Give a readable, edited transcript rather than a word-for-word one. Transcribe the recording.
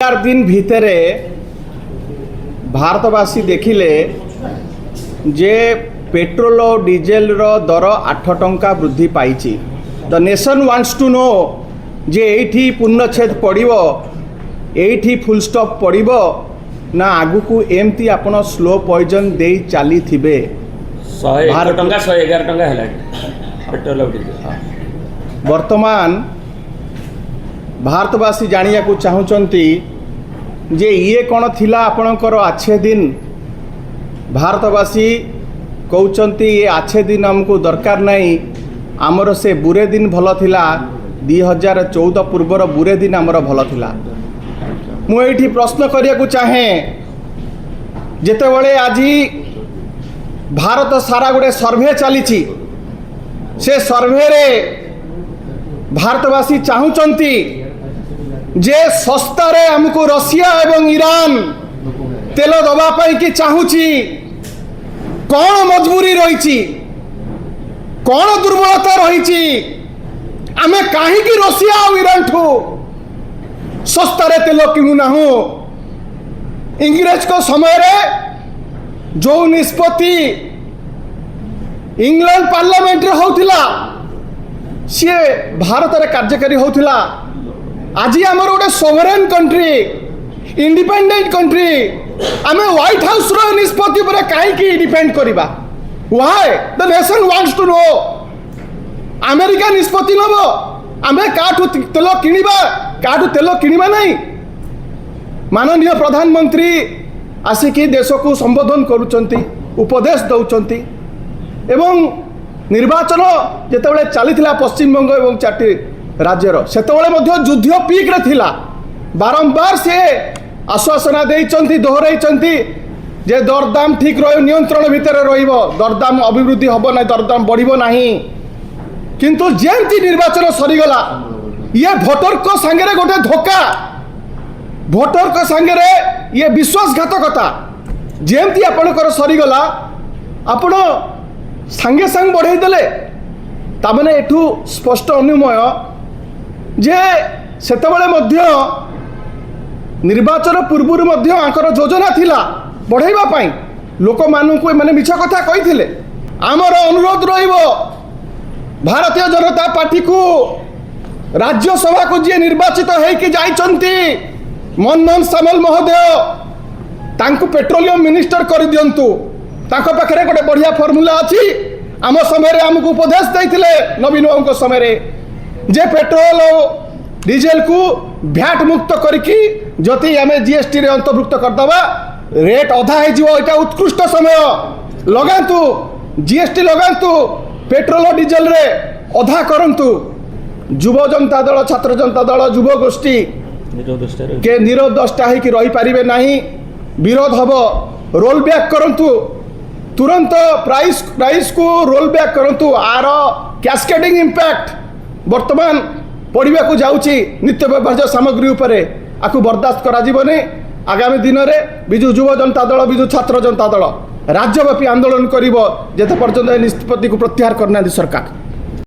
चार दिन भितर भारतवासी देखिले जे पेट्रोल और डीजेल दर 8 टंका वृद्धि पाई। The nation wants to know जे एठी पूर्णछेद पड़िबो, एठी फुल स्टॉप पड़िबो ना आगु को एमती आपण स्लो पॉइजन दे चली थिबे। 111 टंका हैला पेट्रोल और डीजेल। वर्तमान भारतवासी जानिया को चाहूचंती जे ये कौन थिला आपणकर आछे दिन। भारतवासी कहउचंती ये आछे दिन हमको दरकार नहीं, आमर से बुरे दिन भल थिला। 2014 पूर्वर बुरे दिन आमर भल थिला। मु एठी प्रश्न करिया को चाहे जेते बळे आजी भारत सारा गोटे सर्वे चली, से सर्वे रे भारतवासी चाहूचंती जे सस्तारे हमको रशिया एवं ईरान तेल दबा पाई कि चाहूची। कौन मजबूरी रही, कौन दुर्बलता रही, आमे काहे कि रशिया और ईरान ठू सस्तारे तेल किणुना। इंग्रेज को समय रे जो निष्पत्ति इंग्लैंड पार्लियामेंट रे होतिला सी भारत रे कार्यकारी होतिला। आज आमर गोटे सोवरेन कंट्री, इंडिपेंडेंट कंट्री, आमे व्हाइट हाउस रो निष्पत्ति पर काहे डिपेंड करिबा। Why the nation wants to know. America निष्पत्ति नबो आमे काठू तेल किनिबा, काठू तेल किनिबा नहीं। माननीय प्रधानमंत्री आसिकी देश को संबोधन करुचंती, उपदेश दउचंती एवं निर्वाचन जेतेबेले चलीथिला पश्चिम बंग एवं 4टी राज्यर सेतेबेले मध्य युद्ध पीक रे थिला। बारंबार से आश्वासना देइचंती, दोहराइचंती जे दरदाम ठीक रह नियंत्रण भितर रहिबो, दरदाम अभिवृद्धि हबो ना, दरदाम बढ़िबो नाही। किंतु जेंती निर्वाचन सरीगला ये भोटर को संगे गोटे धोखा, भोटर को संगे ये विश्वासघातकता जेमती आपणकर सरीगला आपण संगे संग बढ़ाई देले। तामने एठू स्पष्ट अनुमय जे सेतेबेले मध्य निर्वाचन पूर्व मध्य आंकर योजना थिला बढ़ाइबा पाई। लोक मानू माने मिछ कथा कहिथिले। आमर अनुरोध रहिबो भारतीय जनता पार्टी को राज्यसभा को जी निर्वाचित होइके जाइचंती मनमोहन सामल महोदय तांको पेट्रोलियम मिनिस्टर कर दियंतु। तांको पाखरे गोटे बढ़िया फॉर्मूला अछि। आम समय आमको उपदेश देइथिले नवीन बाबू समय जे पेट्रोल और डीजेल को भैट मुक्त करके जति आम जीएसटी रे अंतर्भुक्त करदबा रेट अधा हो। एटा उत्कृष्ट समय लगातु, जीएसटी लगातु, पेट्रोल और डीजेल रे अधा करंतु। युव जनता दल, छात्र जनता दल, युव गोष्ठी के नीरव दृष्टा होकर रही पारिबे नहीं। विरोध हम, रोल बैक करंतु, तुरंत प्राइस को रोल बैक करंतु। आर कैस्केडिंग इंपैक्ट वर्तमान पड़िबा को जाउची नित्य व्यवहार्य सामग्री उपरे आकु बर्दाश्त करा जीवनी। आगामी दिन में बिजु युव जनता दल, बिजु छात्र जनता दल राज्यव्यापी आंदोलन करिबो जेते पर्यंत निष्पत्ति को प्रत्याहार करना सरकार।